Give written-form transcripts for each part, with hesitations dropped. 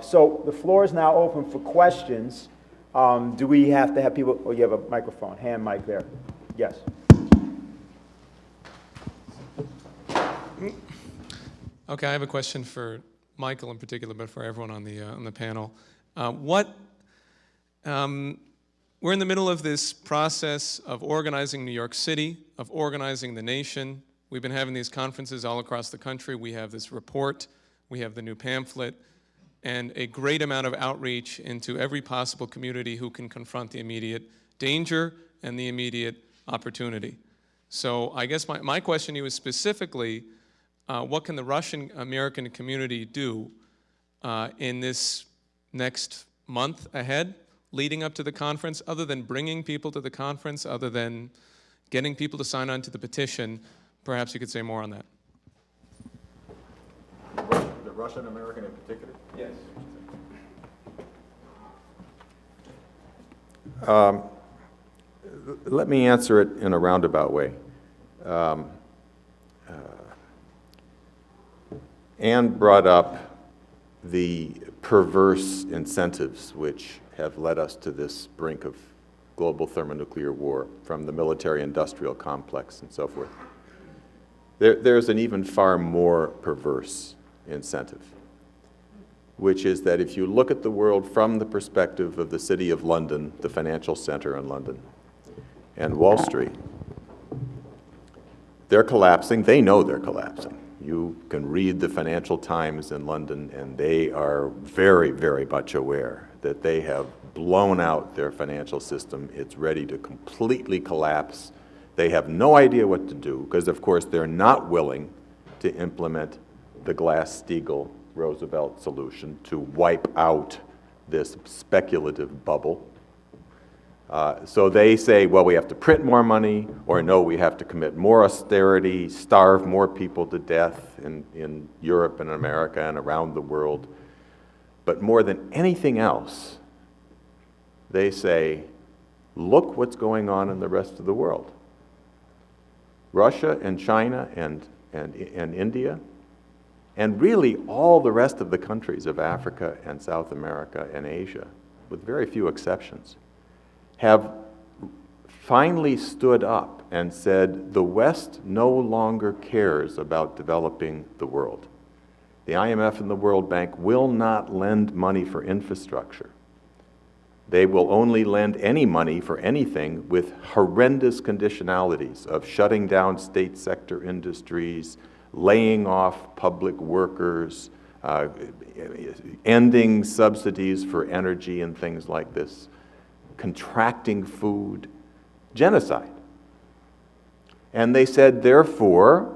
So the floor is now open for questions. Do we have to have people, oh, you have a microphone, hand mic there. Yes. Okay, I have a question for Michael in particular, but for everyone on the panel. We're in the middle of this process of organizing New York City, of organizing the nation. We've been having these conferences all across the country. We have this report, we have the new pamphlet, and a great amount of outreach into every possible community who can confront the immediate danger and the immediate opportunity. So I guess my question to you is specifically, what can the Russian-American community do in this next month ahead, leading up to the conference, other than bringing people to the conference, other than getting people to sign on to the petition? Perhaps you could say more on that. The Russian-American in particular? Yes. Let me answer it in a roundabout way. Anne brought up the perverse incentives which have led us to this brink of global thermonuclear war, from the military-industrial complex and so forth. There's an even far more perverse incentive, which is that if you look at the world from the perspective of the City of London, the financial center in London, and Wall Street, they're collapsing. They know they're collapsing. You can read the Financial Times in London, and they are very, very much aware that they have blown out their financial system. It's ready to completely collapse. They have no idea what to do because, of course, they're not willing to implement the Glass-Steagall Roosevelt solution to wipe out this speculative bubble. So they say, well, we have to print more money, or no, we have to commit more austerity, starve more people to death in Europe and America and around the world. But more than anything else, they say, look what's going on in the rest of the world. Russia and China and India, and really all the rest of the countries of Africa and South America and Asia, with very few exceptions, have finally stood up and said the West no longer cares about developing the world. The IMF and the World Bank will not lend money for infrastructure. They will only lend any money for anything with horrendous conditionalities of shutting down state sector industries, laying off public workers, ending subsidies for energy and things like this, contracting food, genocide. And they said, therefore,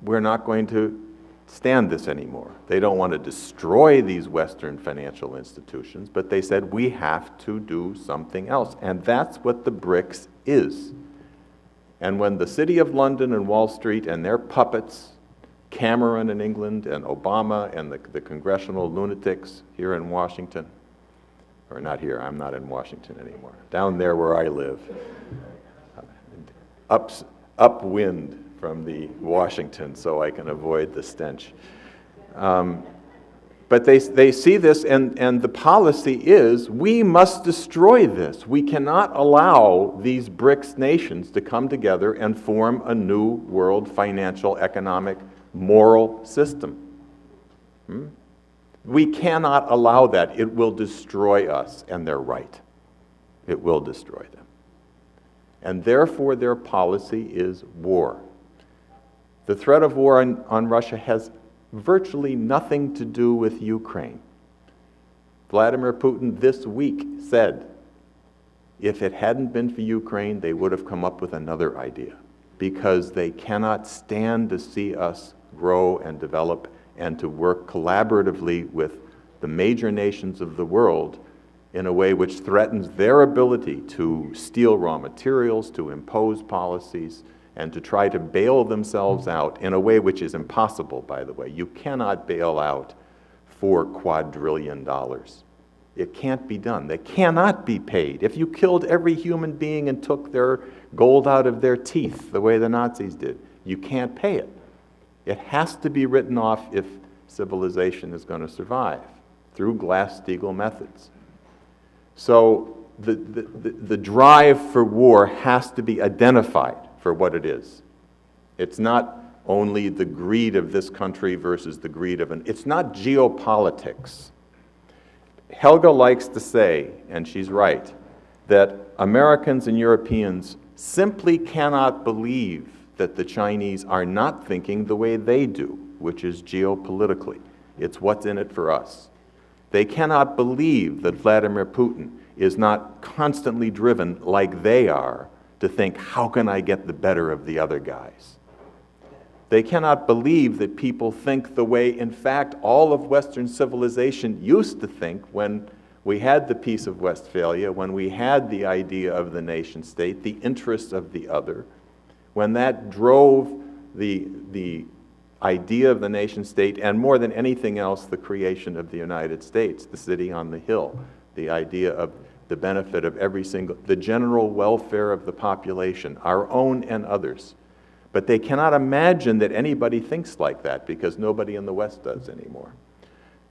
we're not going to stand this anymore. They don't want to destroy these Western financial institutions, but they said we have to do something else. And that's what the BRICS is. And when the City of London and Wall Street and their puppets, Cameron in England and Obama and the congressional lunatics here in Washington, or not here, I'm not in Washington anymore, down there where I live, upwind from the Washington so I can avoid the stench. But they see this, and the policy is, we must destroy this. We cannot allow these BRICS nations to come together and form a new world financial, economic, moral system. We cannot allow that. It will destroy us, and they're right. It will destroy them. And therefore, their policy is war. The threat of war on Russia has virtually nothing to do with Ukraine. Vladimir Putin this week said, if it hadn't been for Ukraine, they would have come up with another idea, because they cannot stand to see us grow and develop and to work collaboratively with the major nations of the world in a way which threatens their ability to steal raw materials, to impose policies, and to try to bail themselves out in a way which is impossible, by the way. You cannot bail out $4 quadrillion. It can't be done. They cannot be paid. If you killed every human being and took their gold out of their teeth, the way the Nazis did, you can't pay it. It has to be written off if civilization is going to survive. through Glass-Steagall methods. So the drive for war has to be identified for what it is. It's not only the greed of this country versus the greed of it's not geopolitics. Helga likes to say, and she's right, that Americans and Europeans simply cannot believe that the Chinese are not thinking the way they do, which is geopolitically. It's what's in it for us. They cannot believe that Vladimir Putin is not constantly driven like they are to think, how can I get the better of the other guys? They cannot believe that people think the way, in fact, all of Western civilization used to think when we had the Peace of Westphalia, when we had the idea of the nation state, the interests of the other, when that drove the idea of the nation state, and more than anything else, the creation of the United States, the city on the hill, the idea of the benefit of the general welfare of the population, our own and others. But they cannot imagine that anybody thinks like that because nobody in the West does anymore.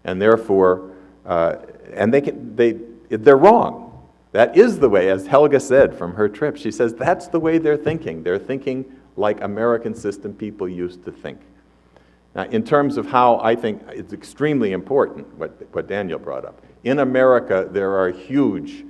And therefore, they're wrong. That is the way, as Helga said from her trip, she says that's the way they're thinking. They're thinking like American system people used to think. Now, in terms of how I think it's extremely important, what Daniel brought up, in America there are huge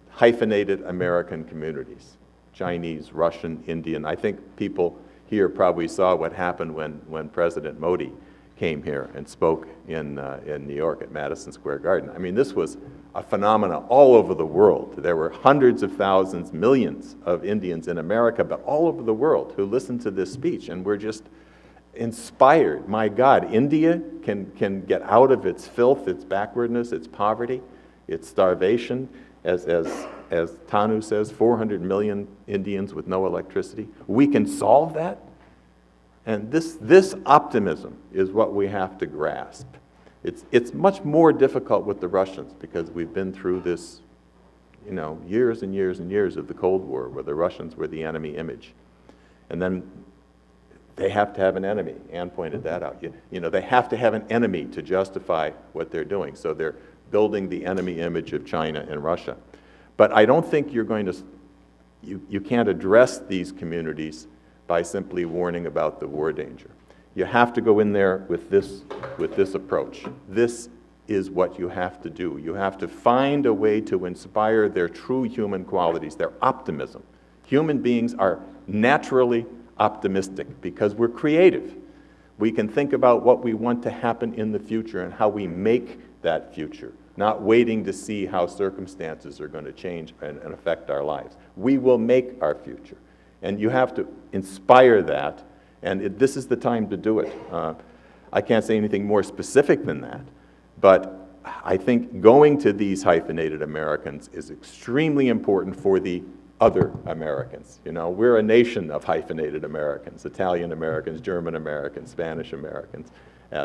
hyphenated American communities, Chinese, Russian, Indian. I think people here probably saw what happened when President Modi came here and spoke in New York at Madison Square Garden. I mean, this was a phenomenon all over the world. There were hundreds of thousands, millions of Indians in America, but all over the world who listened to this speech and were just inspired. My God, India can get out of its filth, its backwardness, its poverty, its starvation. As Tanu says, 400 million Indians with no electricity. We can solve that. And this optimism is what we have to grasp. It's much more difficult with the Russians because we've been through this, years and years and years of the Cold War where the Russians were the enemy image. And then they have to have an enemy. Ann pointed that out. They have to have an enemy to justify what they're doing. So they're building the enemy image of China and Russia. But I don't think you're going to, you can't address these communities by simply warning about the war danger. You have to go in there with this approach. This is what you have to do. You have to find a way to inspire their true human qualities, their optimism. Human beings are naturally optimistic because we're creative. We can think about what we want to happen in the future and how we make that future, not waiting to see how circumstances are going to change and affect our lives. We will make our future. And you have to inspire that, and this is the time to do it. I can't say anything more specific than that, but I think going to these hyphenated Americans is extremely important for the other Americans. We're a nation of hyphenated Americans, Italian Americans, German Americans, Spanish Americans.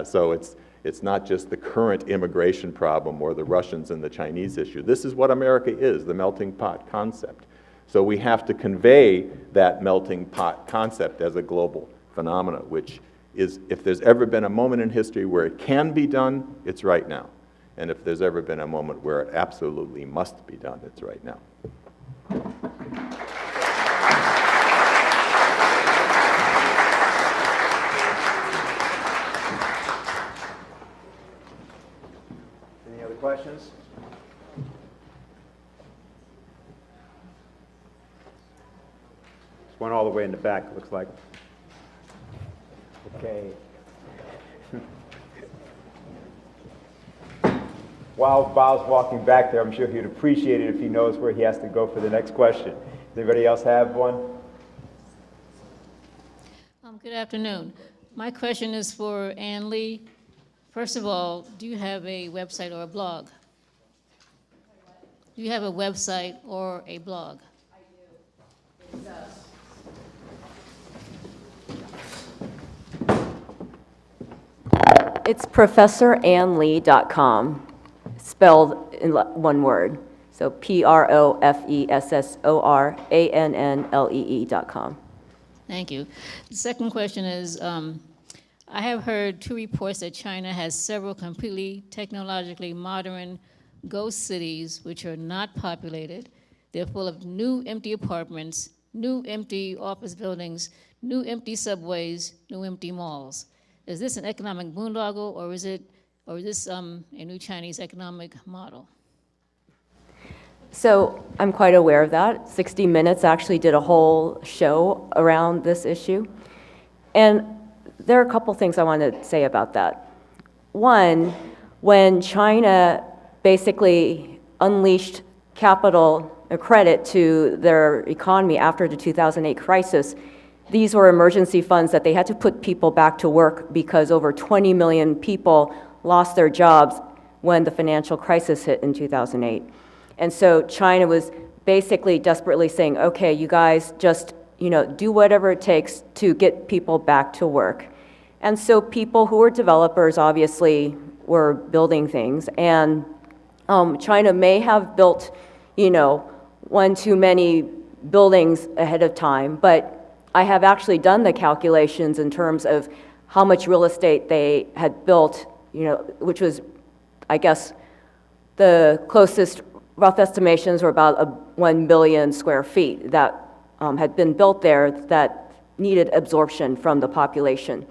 So it's not just the current immigration problem or the Russians and the Chinese issue. This is what America is, the melting pot concept. So we have to convey that melting pot concept as a global phenomenon, which is, if there's ever been a moment in history where it can be done, it's right now. And if there's ever been a moment where it absolutely must be done, it's right now. Any other questions? There's one all the way in the back, it looks like. Okay. While Bob's walking back there, I'm sure he'd appreciate it if he knows where he has to go for the next question. Does anybody else have one? Good afternoon. My question is for Ann Lee. First of all, do you have a website or a blog? Do you have a website or a blog? I do. It's ProfessorAnnLee.com, spelled in one word. So ProfessorAnnlee.com. Thank you. The second question is, I have heard 2 reports that China has several completely technologically modern ghost cities which are not populated. They're full of new empty apartments, new empty office buildings, new empty subways, new empty malls. Is this an economic boondoggle, or is this a new Chinese economic model? So I'm quite aware of that. 60 Minutes actually did a whole show around this issue. And there are a couple things I want to say about that. One, when China basically unleashed capital credit to their economy after the 2008 crisis, these were emergency funds that they had to put people back to work because over 20 million people lost their jobs when the financial crisis hit in 2008. And so China was basically desperately saying, okay, you guys just, do whatever it takes to get people back to work. And so people who were developers obviously were building things, and China may have built, one too many buildings ahead of time, but I have actually done the calculations in terms of how much real estate they had built, which was, I guess, the closest rough estimations were about 1 billion square feet that had been built there that needed absorption from the population.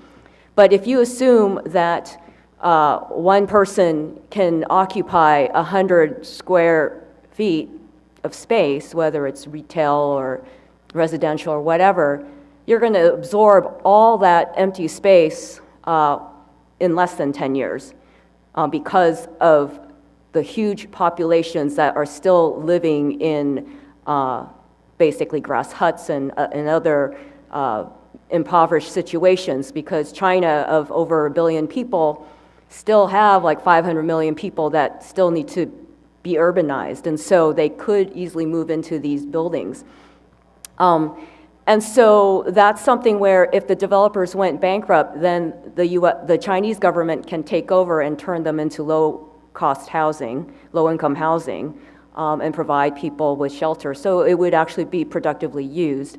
But if you assume that one person can occupy 100 square feet of space, whether it's retail or residential or whatever, you're going to absorb all that empty space in less than 10 years because of the huge populations that are still living in basically grass huts and other impoverished situations, because China, of over 1 billion people, still have like 500 million people that still need to be urbanized, and so they could easily move into these buildings. And so that's something where if the developers went bankrupt, then the Chinese government can take over and turn them into low-cost housing, low-income housing, and provide people with shelter. So it would actually be productively used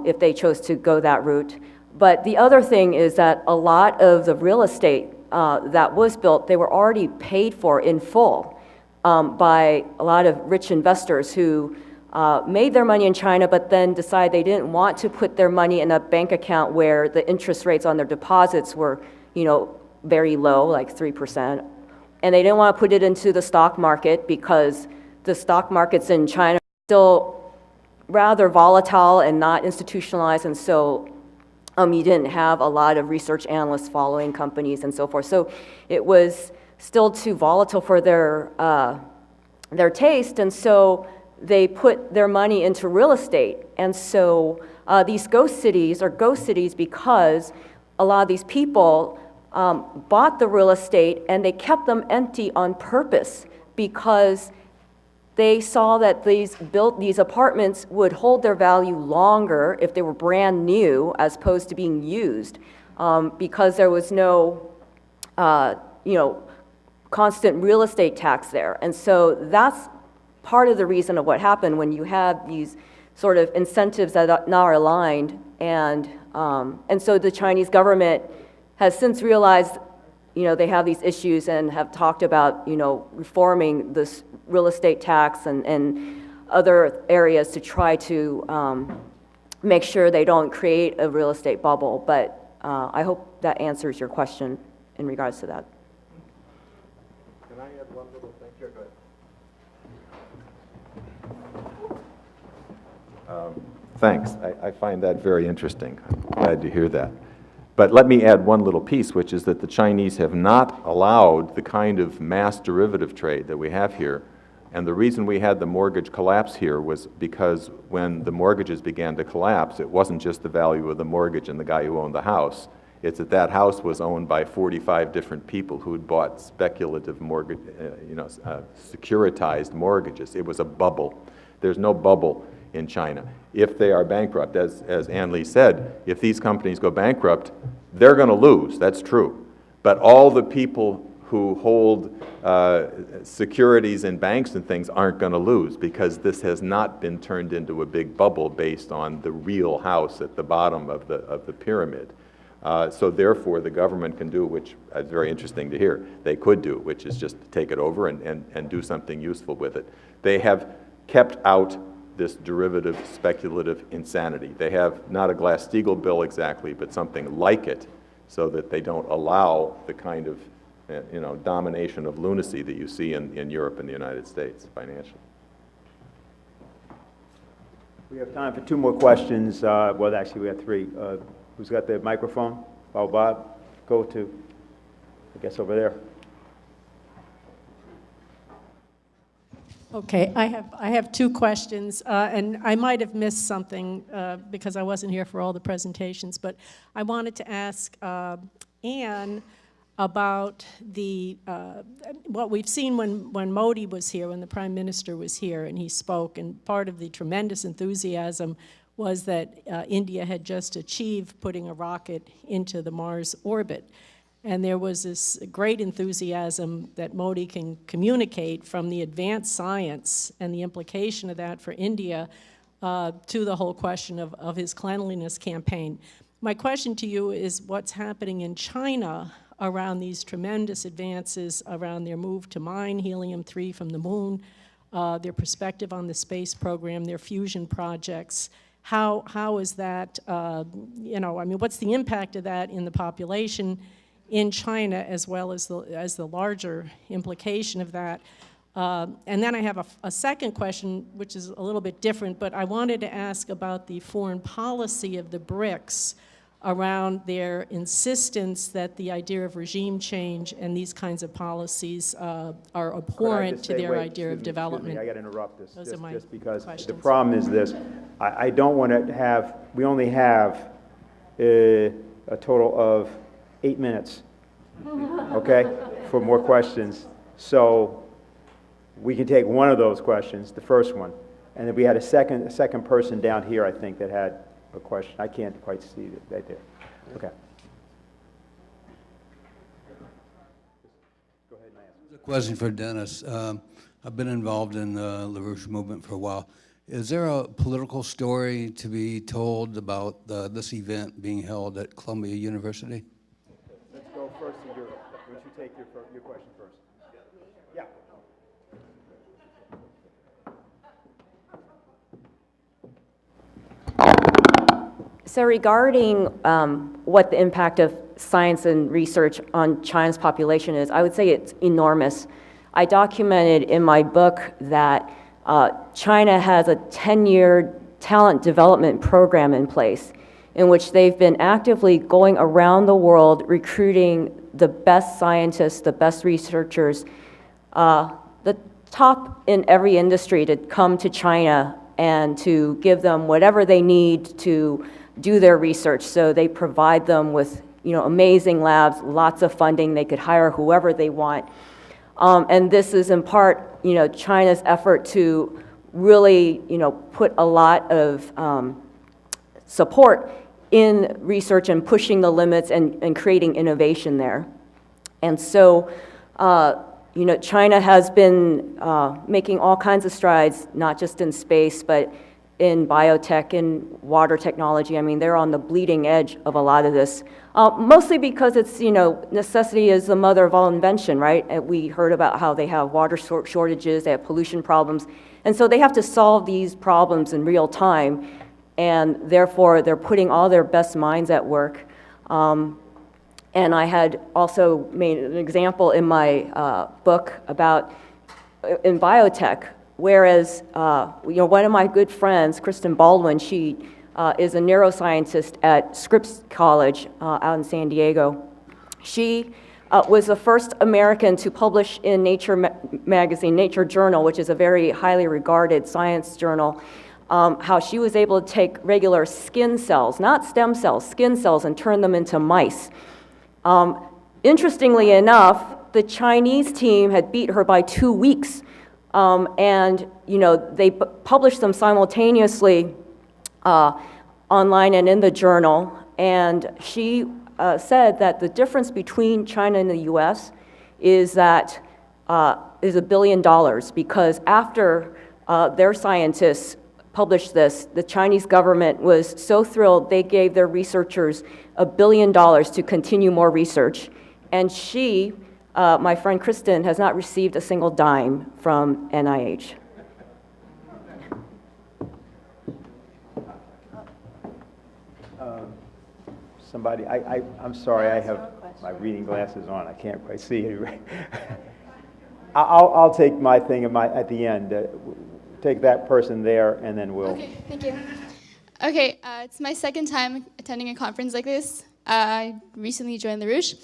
if they chose to go that route. But the other thing is that a lot of the real estate that was built, they were already paid for in full by a lot of rich investors who made their money in China, but then decided they didn't want to put their money in a bank account where the interest rates on their deposits were, very low, like 3%. And they didn't want to put it into the stock market because the stock markets in China are still rather volatile and not institutionalized, and so you didn't have a lot of research analysts following companies and so forth. So it was still too volatile for their taste, and so they put their money into real estate. And so these ghost cities are ghost cities because a lot of these people bought the real estate and they kept them empty on purpose because they saw that these apartments would hold their value longer if they were brand new as opposed to being used, because there was no constant real estate tax there. And so that's part of the reason of what happened when you have these sort of incentives that are not aligned. And so the Chinese government has since realized, they have these issues and have talked about, reforming this real estate tax and other areas to try to make sure they don't create a real estate bubble. But I hope that answers your question in regards to that. Can I add one little thing here? Go ahead. Thanks. I find that very interesting. I'm glad to hear that. But let me add one little piece, which is that the Chinese have not allowed the kind of mass derivative trade that we have here. And the reason we had the mortgage collapse here was because when the mortgages began to collapse, it wasn't just the value of the mortgage and the guy who owned the house. It's that that house was owned by 45 different people who had bought speculative mortgage, securitized mortgages. It was a bubble. There's no bubble in China. If they are bankrupt, as Ann Lee said, if these companies go bankrupt, they're going to lose. That's true. But all the people who hold securities in banks and things aren't going to lose, because this has not been turned into a big bubble based on the real house at the bottom of the pyramid. So therefore, the government can do, which is very interesting to hear, they could do, which is just take it over and do something useful with it. They have kept out this derivative, speculative insanity. They have not a Glass-Steagall bill exactly, but something like it, so that they don't allow the kind of domination of lunacy that you see in Europe and the United States financially. We have time for 2 more questions. Well, actually, we have 3. Who's got the microphone? Oh, Bob, go to, I guess, over there. Okay, I have 2 questions, and I might have missed something because I wasn't here for all the presentations, but I wanted to ask Anne about what we've seen when Modi was here, when the Prime Minister was here and he spoke, and part of the tremendous enthusiasm was that India had just achieved putting a rocket into the Mars orbit. And there was this great enthusiasm that Modi can communicate from the advanced science and the implication of that for India to the whole question of his cleanliness campaign. My question to you is what's happening in China around these tremendous advances, around their move to mine helium-3 from the moon, their perspective on the space program, their fusion projects. How is that, what's the impact of that in the population in China, as well as the larger implication of that? And then I have a second question, which is a little bit different, but I wanted to ask about the foreign policy of the BRICS around their insistence that the idea of regime change and these kinds of policies are abhorrent to their idea of development. I got to interrupt this. Those are my just because questions. the problem is this. I don't want to have, we only have a total of 8 minutes, okay, for more questions. So we can take one of those questions, the first one. And then we had a second person down here, I think, that had a question. I can't quite see it right there. Okay. Go ahead and ask. A question for Dennis. I've been involved in the LaRouche movement for a while. Is there a political story to be told about this event being held at Columbia University? Let's go first to your, why don't you take your question first? Yeah. So regarding what the impact of science and research on China's population is, I would say it's enormous. I documented in my book that China has a 10-year talent development program in place in which they've been actively going around the world recruiting the best scientists, the best researchers, the top in every industry to come to China and to give them whatever they need to do their research. So they provide them with, amazing labs, lots of funding. They could hire whoever they want. And this is in part, China's effort to really, put a lot of support in research and pushing the limits and creating innovation there. And so, China has been making all kinds of strides, not just in space, but in biotech and water technology. I mean, they're on the bleeding edge of a lot of this, mostly because it's, necessity is the mother of all invention, right? And we heard about how they have water shortages, they have pollution problems, and so they have to solve these problems in real time, and therefore they're putting all their best minds at work. And I had also made an example in my book about in biotech. Whereas, one of my good friends, Kristen Baldwin, she is a neuroscientist at Scripps College out in San Diego. She was the first American to publish in Nature magazine, Nature Journal, which is a very highly regarded science journal, how she was able to take regular skin cells, not stem cells, skin cells, and turn them into mice. Interestingly enough, the Chinese team had beat her by 2 weeks. And they published them simultaneously online and in the journal. And she said that the difference between China and the U.S. is that is $1 billion, because after their scientists published this, the Chinese government was so thrilled they gave their researchers $1 billion to continue more research. And she, my friend Kristen, has not received a single dime from NIH. Somebody, I'm sorry, I have my reading glasses on, I can't quite see it. I'll take my thing at the end. Take that person there, and then we'll... Okay, thank you. Okay, it's my second time attending a conference like this. I recently joined LaRouche.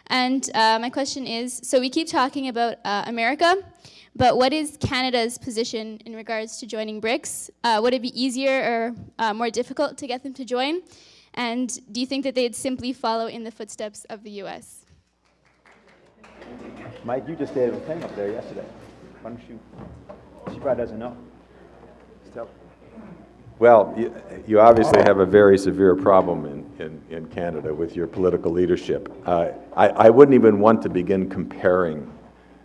And my question is, so we keep talking about America, but what is Canada's position in regards to joining BRICS? Would it be easier or more difficult to get them to join? And do you think that they'd simply follow in the footsteps of the US? Mike, you just did a thing up there yesterday. Why don't you... She probably doesn't know. Tell. Well, you obviously have a very severe problem in Canada with your political leadership. I wouldn't even want to begin comparing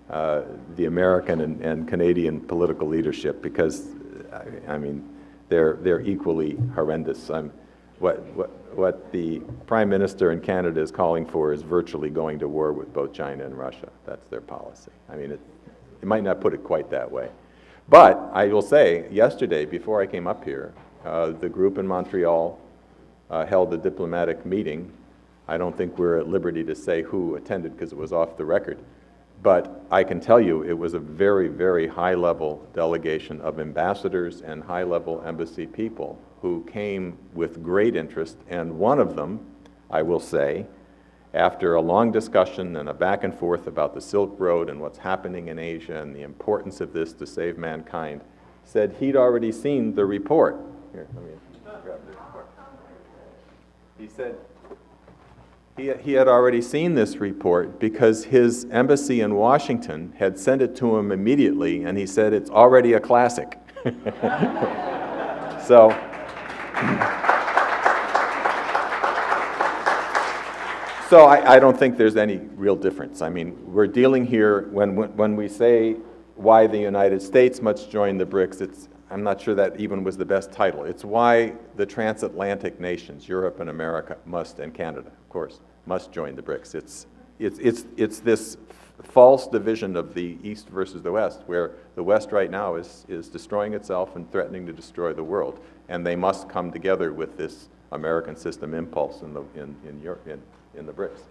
the American and Canadian political leadership because, I mean, they're equally horrendous. What the Prime Minister in Canada is calling for is virtually going to war with both China and Russia. That's their policy. I mean, you might not put it quite that way. But I will say, yesterday, before I came up here, the group in Montreal held a diplomatic meeting. I don't think we're at liberty to say who attended because it was off the record. But I can tell you it was a very, very high-level delegation of ambassadors and high-level embassy people who came with great interest. And one of them, I will say, after a long discussion and a back and forth about the Silk Road and what's happening in Asia and the importance of this to save mankind, said he'd already seen the report. Here, let me grab the report. He said he had already seen this report because his embassy in Washington had sent it to him immediately, and he said it's already a classic. So I don't think there's any real difference. I mean, we're dealing here, when we say why the United States must join the BRICS, I'm not sure that even was the best title. It's why the transatlantic nations, Europe and America, must, and Canada, of course, must join the BRICS. It's this false division of the East versus the West, where the West right now is destroying itself and threatening to destroy the world. And they must come together with this American system impulse in Europe, in the BRICS.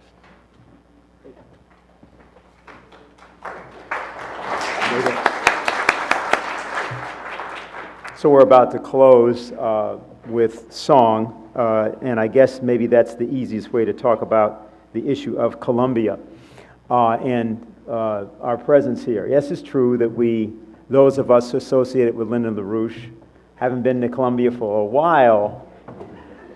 So we're about to close with song, and I guess maybe that's the easiest way to talk about the issue of Colombia and our presence here. Yes, it's true that those of us associated with Lyndon LaRouche, haven't been to Colombia for a while.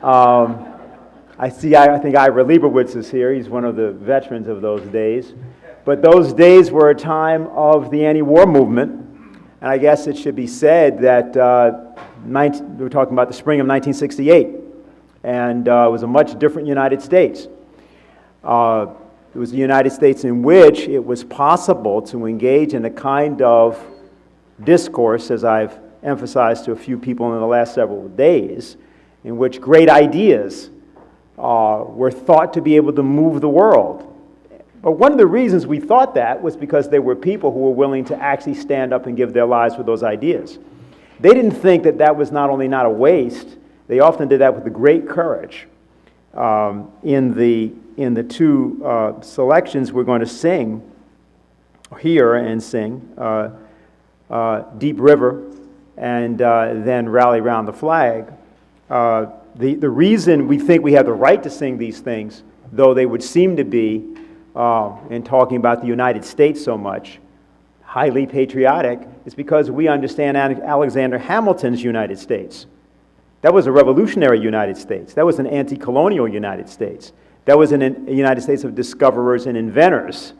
I think Ira Leibowitz is here. He's one of the veterans of those days. But those days were a time of the anti-war movement. And I guess it should be said that we're talking about the spring of 1968. And it was a much different United States. It was the United States in which it was possible to engage in a kind of discourse, as I've emphasized to a few people in the last several days, in which great ideas were thought to be able to move the world. But one of the reasons we thought that was because there were people who were willing to actually stand up and give their lives for those ideas. They didn't think that that was not only not a waste, they often did that with a great courage. In the two selections we're going to sing, hear and sing, Deep River and then Rally Round the Flag. The reason we think we have the right to sing these things, though they would seem to be, in talking about the United States so much, highly patriotic, is because we understand Alexander Hamilton's United States. That was a revolutionary United States. That was an anti-colonial United States. That was a United States of discoverers and inventors,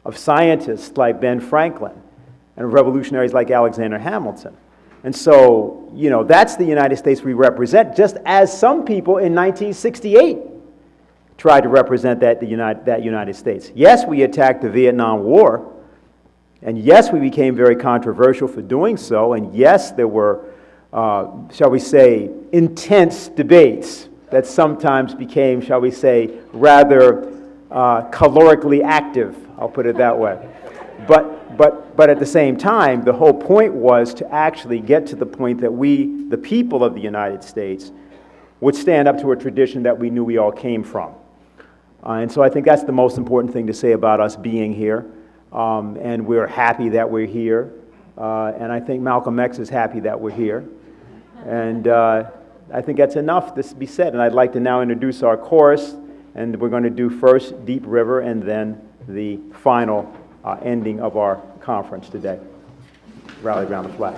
of scientists like Ben Franklin, and of revolutionaries like Alexander Hamilton. And so, that's the United States we represent, just as some people in 1968 tried to represent that United States. Yes, we attacked the Vietnam War, and yes, we became very controversial for doing so, and yes, there were shall we say, intense debates that sometimes became, shall we say, rather calorically active, I'll put it that way. But at the same time, the whole point was to actually get to the point that we, the people of the United States, would stand up to a tradition that we knew we all came from. And so I think that's the most important thing to say about us being here. And we're happy that we're here. And I think Malcolm X is happy that we're here. And I think that's enough to be said. And I'd like to now introduce our chorus. And we're going to do first Deep River and then the final ending of our conference today. Rally around the flag.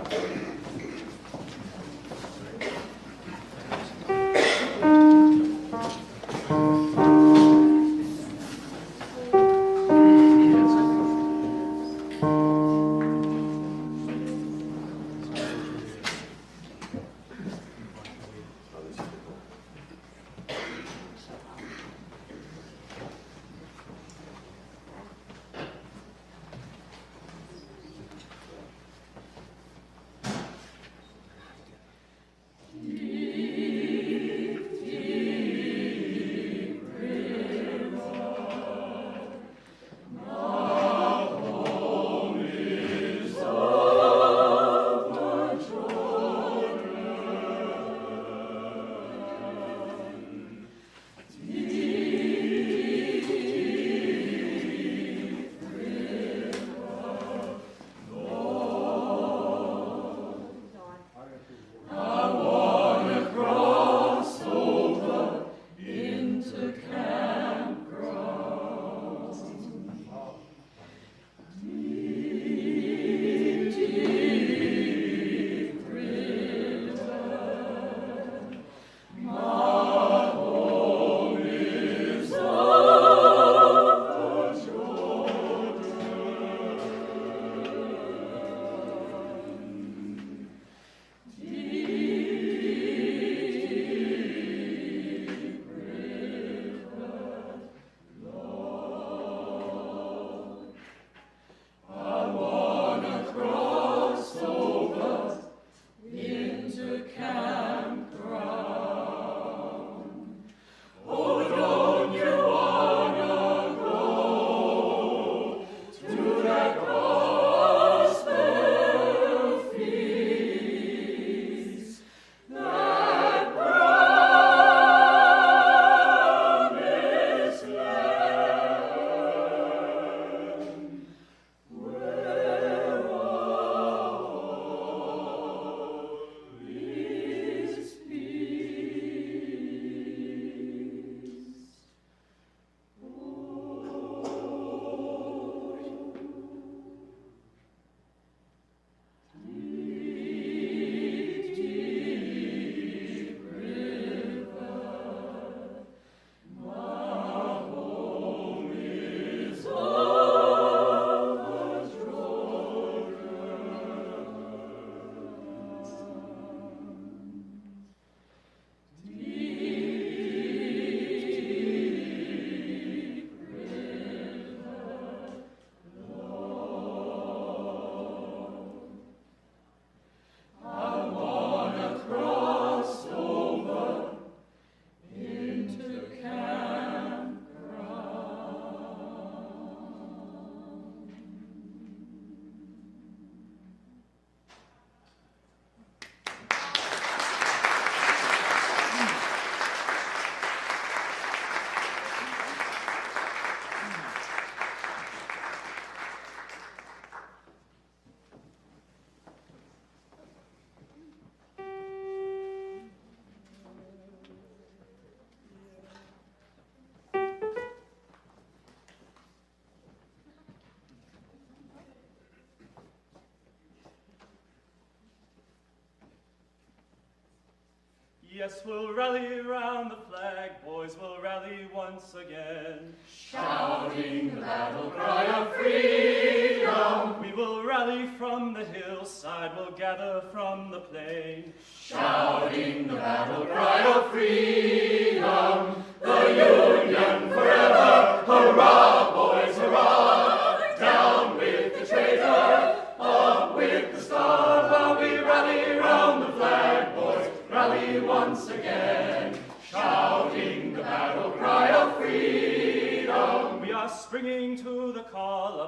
Yes, we'll rally round the flag, boys, we'll rally once again. Shouting the battle cry of freedom. We will rally from the hillside, we'll gather from the plain. Shouting the battle cry of freedom. The Union forever, hurrah, boys, hurrah. Down with the traitor, up with the star, while we rally round the flag.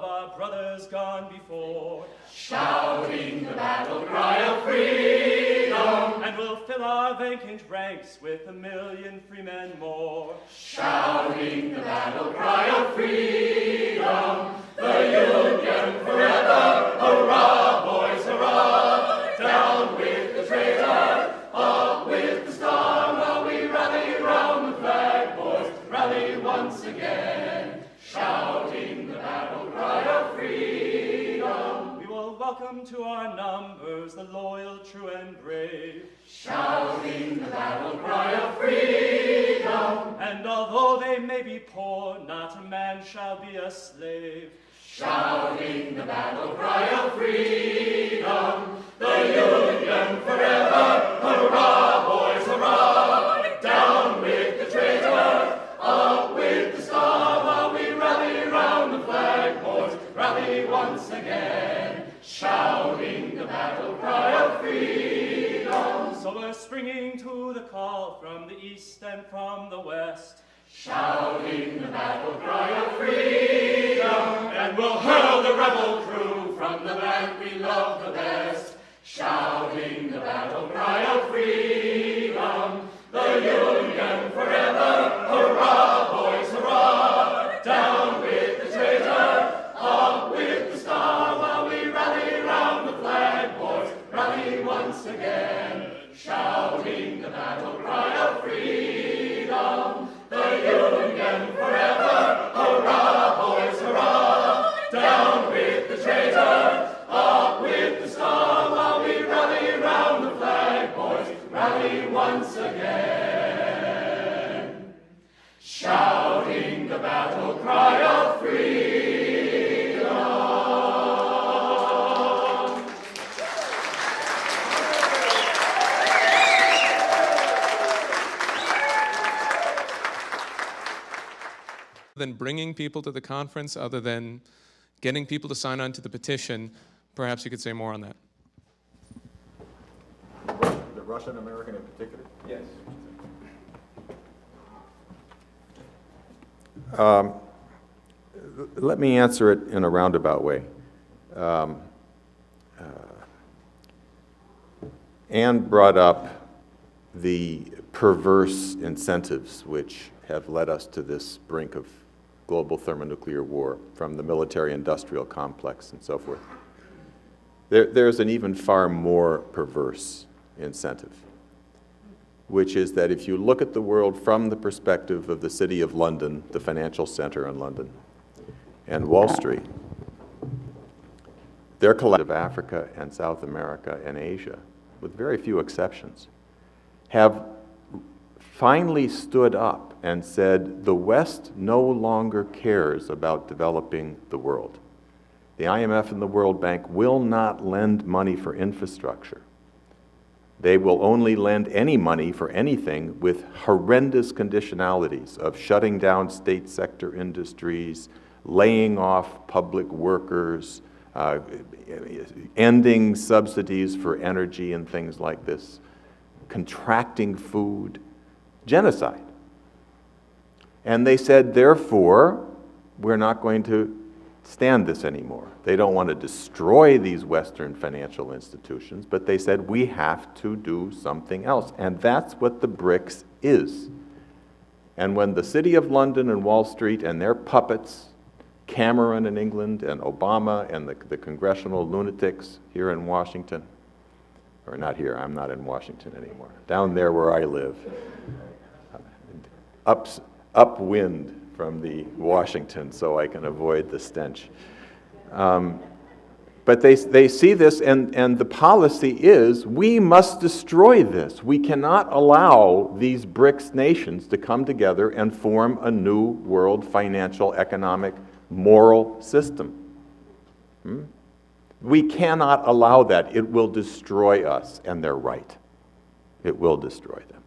of our brothers gone before, shouting the battle cry of freedom, and we'll fill our vacant ranks with 1,000,000 free men more, shouting the battle cry of freedom, the Union forever, hurrah, boys, hurrah, down with the traitor, up with the star, while we rally round the flag, boys, rally once again, shouting the battle cry of freedom. We will welcome to our numbers the loyal, true, and brave, shouting the battle cry of freedom, and although they may be poor, not a man shall be a slave, shouting the battle cry of freedom, the Union forever, hurrah, boys, hurrah, down with the traitor, up with the star, while we rally round the flag, boys, rally once again, shouting the battle cry of freedom. So we're springing to the call from the east and from the west, shouting the battle cry of freedom, and we'll hurl the rebel crew from the land we love the best, shouting the battle cry of freedom, the Union forever, hurrah, boys, hurrah, down with the traitor, up with the star, while we rally round the flag, boys, rally once again, shouting the battle cry of freedom, the Union forever, hurrah, boys, hurrah, down with the traitor, up with the star, while we rally round the flag, boys, rally once again, shouting the battle cry of freedom. Than bringing people to the conference, other than getting people to sign on to the petition, perhaps you could say more on that. The Russian American in particular? Yes. Let me answer it in a roundabout way. Anne brought up the perverse incentives which have led us to this brink of global thermonuclear war, from the military-industrial complex and so forth. There's an even far more perverse incentive, which is that if you look at the world from the perspective of the City of London, the financial center in London, and Wall Street, their collective Africa and South America and Asia, with very few exceptions, have finally stood up and said the West no longer cares about developing the world. The IMF and the World Bank will not lend money for infrastructure. They will only lend any money for anything with horrendous conditionalities of shutting down state sector industries, laying off public workers, ending subsidies for energy and things like this, contracting food, genocide. And they said, therefore, we're not going to stand this anymore. They don't want to destroy these Western financial institutions, but they said we have to do something else. And that's what the BRICS is. And when the City of London and Wall Street and their puppets, Cameron in England and Obama and the congressional lunatics here in Washington, or not here, I'm not in Washington anymore, down there where I live, upwind from the Washington so I can avoid the stench. But they see this, and the policy is, we must destroy this. We cannot allow these BRICS nations to come together and form a new world financial, economic, moral system. We cannot allow that. It will destroy us, and they're right. It will destroy them.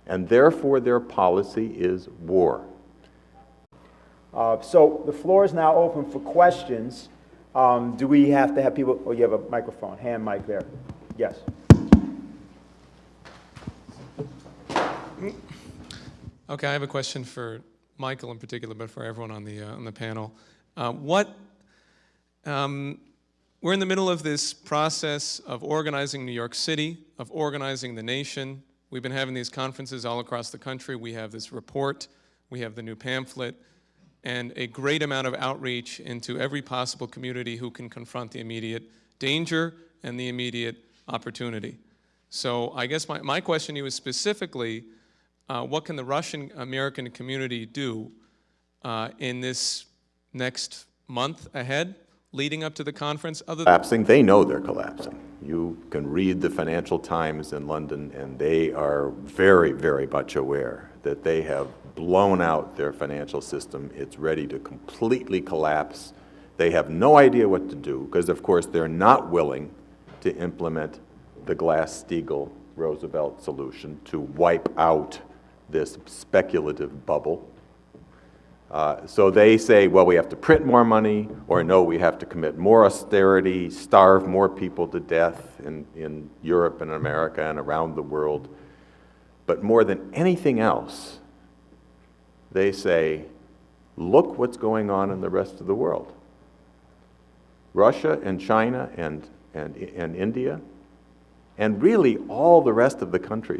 And therefore, their policy is war. So the floor is now open for questions. Do we have to have people? Oh, you have a microphone, hand mic there. Yes. Okay, I have a question for Michael in particular, but for everyone on the panel. We're in the middle of this process of organizing New York City, of organizing the nation. We've been having these conferences all across the country. We have this report, we have the new pamphlet, and a great amount of outreach into every possible community who can confront the immediate danger and the immediate opportunity. So I guess my question to you is specifically, what can the Russian-American community do in this next month ahead, leading up to the conference? Collapsing, they know they're collapsing. You can read the Financial Times in London, and they are very, very much aware that they have blown out their financial system. It's ready to completely collapse. They have no idea what to do, because of course they're not willing to implement the Glass-Steagall Roosevelt solution to wipe out this speculative bubble. So they say, well, we have to print more money, or no, we have to commit more austerity, starve more people to death in Europe and America and around the world. But more than anything else, they say, look what's going on in the rest of the world. Russia and China and India, and really all the rest of the countries